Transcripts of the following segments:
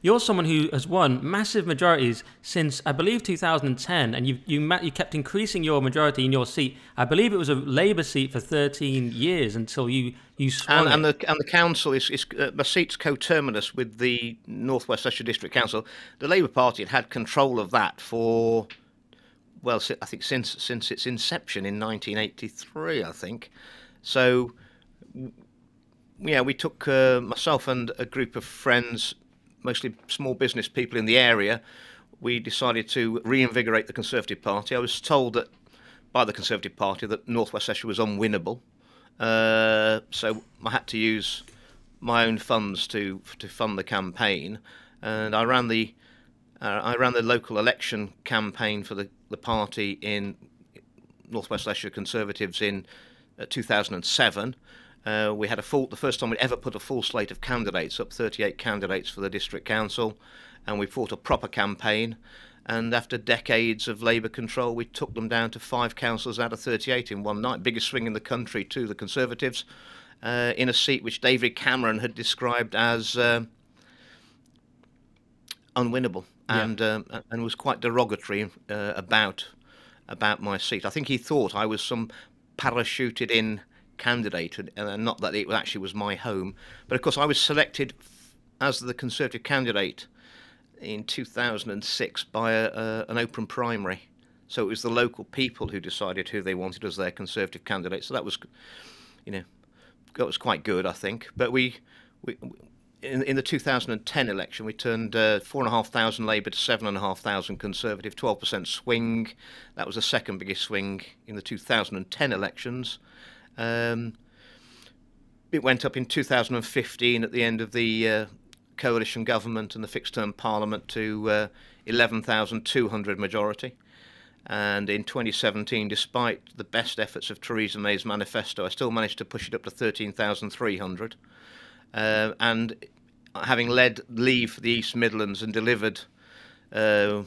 You're someone who has won massive majorities since, I believe, 2010, and you kept increasing your majority in your seat. I believe it was a Labour seat for 13 years until you swung And it. the council is my seat's coterminous with the North West Leicestershire District Council. The Labour Party had control of that for, well, I think since its inception in 1983, I think. So yeah, we took myself and a group of friends, mostly small business people in the area. We decided to reinvigorate the Conservative Party. I was told that by the Conservative Party that North West Leicestershire was unwinnable, so I had to use my own funds to fund the campaign, and I ran the local election campaign for the party in North West Leicestershire Conservatives in 2007. We had the first time we'd ever put a full slate of candidates up, 38 candidates for the district council, and we fought a proper campaign. And after decades of Labour control, we took them down to 5 councillors out of 38 in one night. Biggest swing in the country to the Conservatives, in a seat which David Cameron had described as unwinnable, Yeah. And was quite derogatory about my seat. I think he thought I was some parachuted in candidate, and not that it actually was my home. But of course, I was selected as the Conservative candidate in 2006 by an open primary. So it was the local people who decided who they wanted as their Conservative candidate. So that was, you know, that was quite good, I think. But we in the 2010 election, we turned 4,500 Labour to 7,500 Conservative, 12% swing. That was the second biggest swing in the 2010 elections. It went up in 2015 at the end of the coalition government and the fixed-term parliament to 11,200 majority. And in 2017, despite the best efforts of Theresa May's manifesto, I still managed to push it up to 13,300. And having led Leave for the East Midlands and delivered, was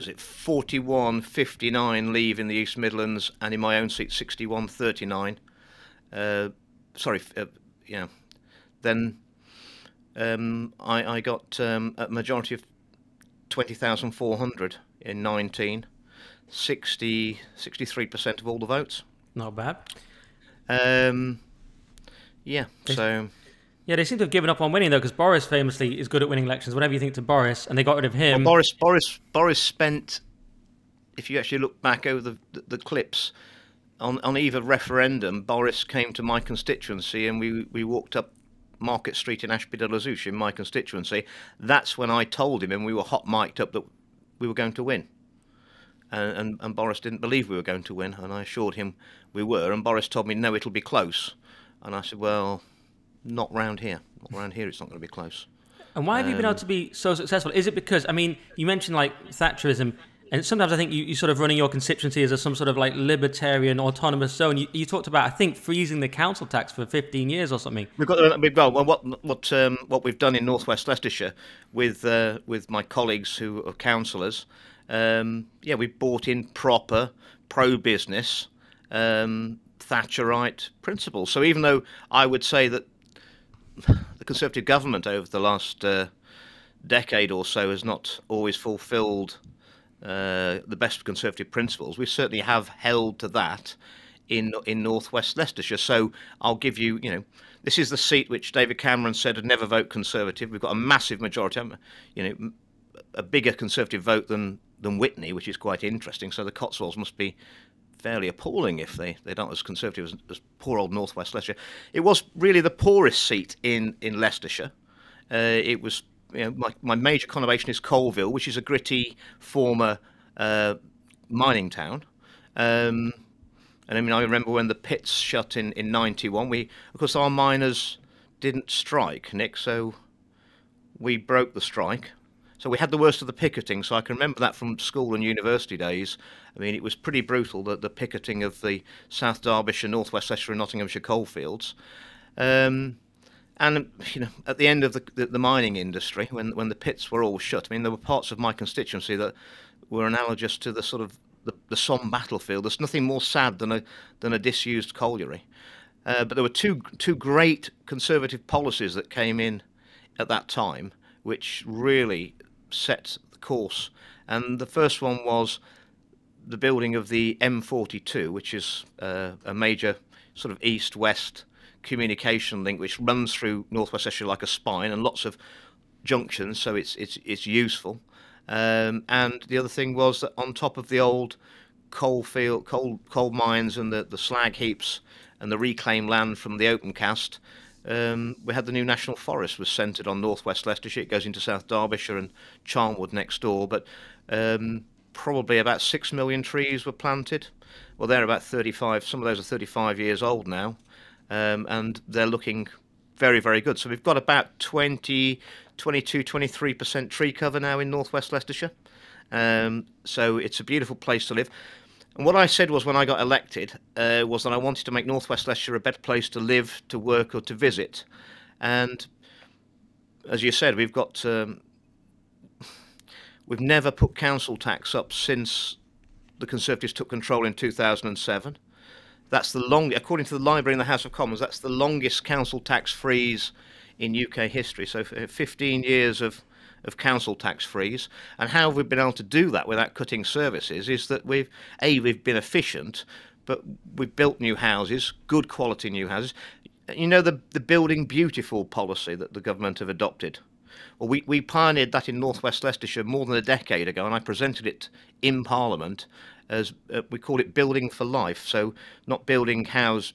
it 41-59 Leave in the East Midlands, and in my own seat 61-39. Yeah. Then I got a majority of 20,400 in 19, 63% of all the votes. Not bad. Yeah, They, so yeah, they seem to have given up on winning though, because Boris famously is good at winning elections. Whatever you think to Boris, and they got rid of well, him. Boris spent. If you actually look back over the clips on either referendum, Boris came to my constituency, and we walked up Market Street in Ashby de la Zouch in my constituency. That's when I told him, and we were hot mic'd up, that we were going to win. And Boris didn't believe we were going to win, and I assured him we were. And Boris told me, no, it'll be close. And I said, well, not round here. Not round here, it's not going to be close. And why have you been able to be so successful? Is it because, I mean, you mentioned like Thatcherism, and sometimes I think you sort of running your constituency as some sort of like libertarian autonomous zone. You talked about, I think, freezing the council tax for 15 years or something. What we've done in North West Leicestershire with my colleagues who are councillors, yeah, we've brought in proper pro-business Thatcherite principles. So even though I would say that the Conservative government over the last decade or so has not always fulfilled the best Conservative principles, we certainly have held to that in North West Leicestershire. So I'll give you, this is the seat which David Cameron said would never vote Conservative. We've got a massive majority, a bigger Conservative vote than Witney, which is quite interesting. So the Cotswolds must be fairly appalling if they're not as conservative as poor old North West Leicestershire. It was really the poorest seat in Leicestershire. It was, my major conurbation is Coalville, which is a gritty former mining town. And I mean, I remember when the pits shut in 91. Of course, our miners didn't strike, Nick, so we broke the strike. So we had the worst of the picketing, so I can remember that from school and university days. I mean, it was pretty brutal, the picketing of the South Derbyshire, North West Leicestershire and Nottinghamshire coalfields. And, at the end of the mining industry, when the pits were all shut, I mean, there were parts of my constituency that were analogous to the sort of the Somme battlefield. There's nothing more sad than a disused colliery. But there were two great Conservative policies that came in at that time, which really set the course. And the first one was the building of the M42, which is a major sort of east-west communication link, which runs through northwest Leicestershire like a spine, and lots of junctions, so it's useful. And the other thing was that on top of the old coal mines and the slag heaps and the reclaimed land from the open cast, we had the new national forest was centred on northwest Leicestershire. It goes into South Derbyshire and Charnwood next door, but probably about 6 million trees were planted. Well, they're about 35. Some of those are 35 years old now, and they're looking very, very good. So we've got about 23% tree cover now in northwest Leicestershire. So it's a beautiful place to live. And what I said was, when I got elected, was that I wanted to make northwest Leicestershire a better place to live, to work, or to visit. And as you said, we've never put council tax up since the Conservatives took control in 2007. That's according to the Library and the House of Commons, that's the longest council tax freeze in UK history. So 15 years of council tax freeze. And how have we been able to do that without cutting services is that we've been efficient, but we've built new houses, good quality new houses. You know, the building beautiful policy that the government have adopted. Well, we pioneered that in northwest Leicestershire more than a decade ago, and I presented it in Parliament as we call it building for life. So not building houses,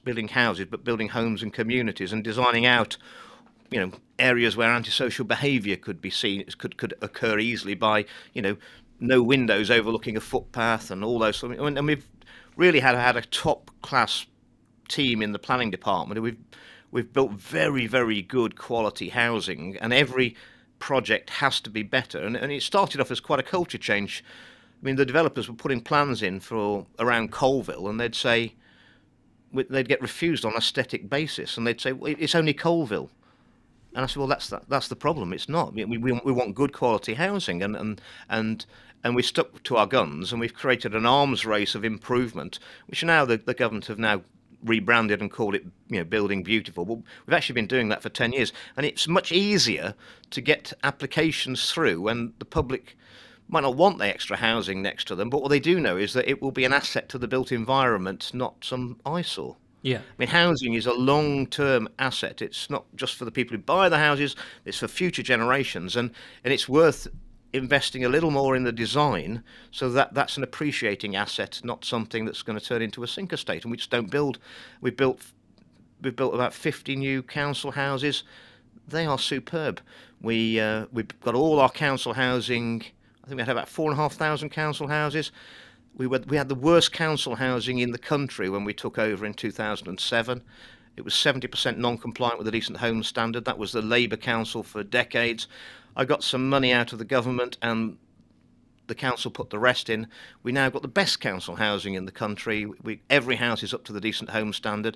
but building homes and communities, and designing out, you know, areas where antisocial behaviour could be seen, could occur easily by, you know, no windows overlooking a footpath and all those. And we've really had a top class team in the planning department. We've built very, very good quality housing, and every project has to be better. And it started off as quite a culture change. I mean, the developers were putting plans in for around Colville, and they'd get refused on aesthetic basis, and they'd say, well, it's only Colville. And I said, well, that's the problem. It's not. We want good quality housing, and we stuck to our guns, and we've created an arms race of improvement, which now the government have now rebranded and called it, you know, Building Beautiful. Well, we've actually been doing that for 10 years, and it's much easier to get applications through when the public might not want the extra housing next to them, but what they do know is that it will be an asset to the built environment, not some eyesore. Yeah. I mean, housing is a long-term asset. It's not just for the people who buy the houses, it's for future generations, and it's worth investing a little more in the design so that that's an appreciating asset, not something that's going to turn into a sink estate. And we just don't build. We've built about 50 new council houses. They are superb. We've got all our council housing. I think we had about 4,500 council houses. We had the worst council housing in the country when we took over in 2007. It was 70% non-compliant with the Decent Homes Standard. That was the Labour Council for decades. I got some money out of the government, and the council put the rest in. We now got the best council housing in the country. Every house is up to the Decent Homes Standard.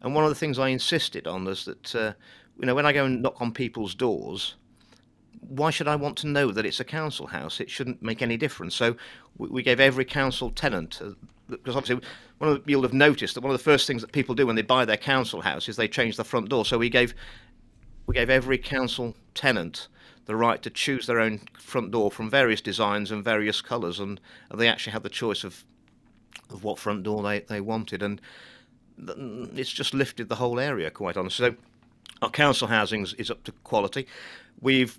And one of the things I insisted on was that, you know, when I go and knock on people's doors, why should I want to know that it's a council house? It shouldn't make any difference. So we gave every council tenant, because obviously you'll have noticed that one of the first things that people do when they buy their council house is they change the front door. So we gave every council tenant the right to choose their own front door from various designs and various colours, and they actually had the choice of what front door they wanted, and it's just lifted the whole area, quite honestly. So our council housing is up to quality. We've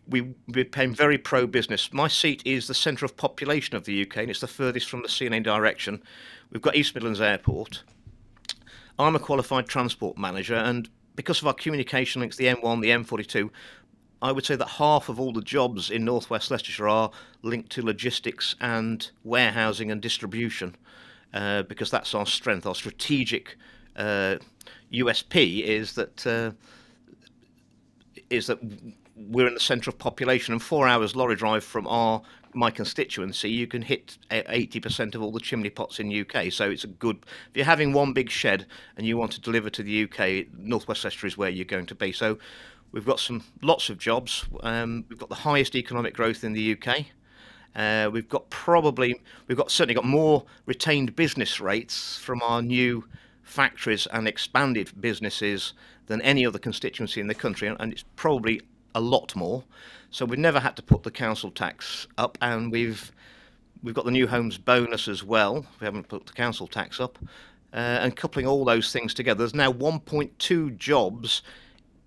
become very pro-business. My seat is the centre of population of the UK, and it's the furthest from the CNA direction. We've got East Midlands Airport. I'm a qualified transport manager, and because of our communication links, the M1, the M42, I would say that half of all the jobs in northwest Leicestershire are linked to logistics and warehousing and distribution, because that's our strength. Our strategic USP is that we're in the centre of population, and 4 hours lorry drive from my constituency, you can hit 80% of all the chimney pots in UK. So it's a good. If you're having one big shed and you want to deliver to the UK, northwest Leicestershire is where you're going to be. So we've got lots of jobs. We've got the highest economic growth in the UK. We've certainly got more retained business rates from our new factories and expanded businesses than any other constituency in the country, and it's probably a lot more. So we've never had to put the council tax up, and we've got the new homes bonus as well. We haven't put the council tax up, and coupling all those things together, there's now 1.2 jobs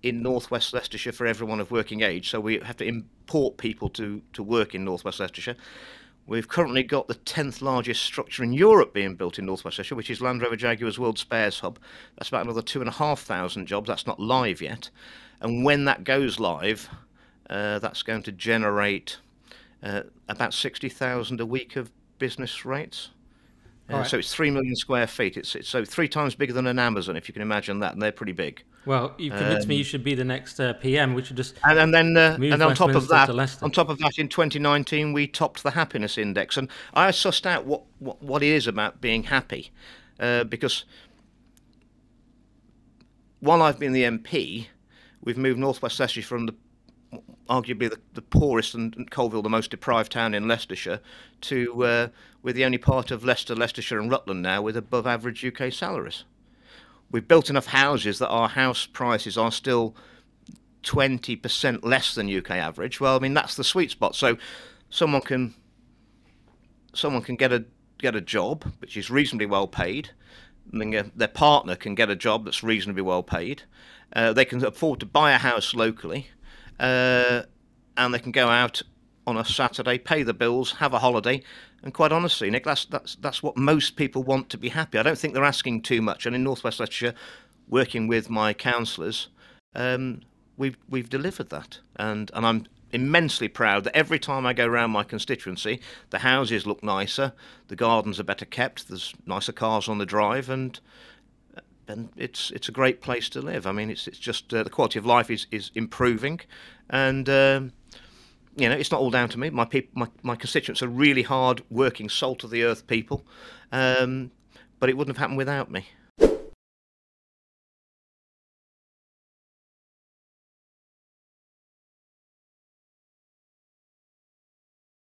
in northwest Leicestershire for everyone of working age. So we have to import people to work in northwest Leicestershire. We've currently got the 10th largest structure in Europe being built in northwest Leicestershire, which is Land Rover Jaguar's World Spares Hub. That's about another 2,500 jobs. That's not live yet. And when that goes live, that's going to generate about 60,000 a week of business rates. Right. So it's 3 million square feet. It's so 3 times bigger than an Amazon, if you can imagine that, and they're pretty big. Well, you've convinced me you should be the next PM. We should just and then on top of that, to in 2019 we topped the happiness index, and I sussed out what it is about being happy, because while I've been the MP, we've moved North West Leicestershire from arguably the poorest and Colville, the most deprived town in Leicestershire, to we're the only part of Leicester, Leicestershire and Rutland now with above average UK salaries. We've built enough houses that our house prices are still 20% less than UK average. Well, I mean, that's the sweet spot. So someone can get a job which is reasonably well paid. I mean, their partner can get a job that's reasonably well paid. They can afford to buy a house locally, and they can go out on a Saturday, pay the bills, have a holiday. And quite honestly, Nick, that's what most people want to be happy. I don't think they're asking too much. And in North West Leicestershire, working with my councillors, we've delivered that. And I'm immensely proud that every time I go around my constituency, the houses look nicer, the gardens are better kept, there's nicer cars on the drive, and it's a great place to live. I mean, it's just the quality of life is improving, and it's not all down to me. My constituents are really hard working, salt of the earth people, but it wouldn't have happened without me.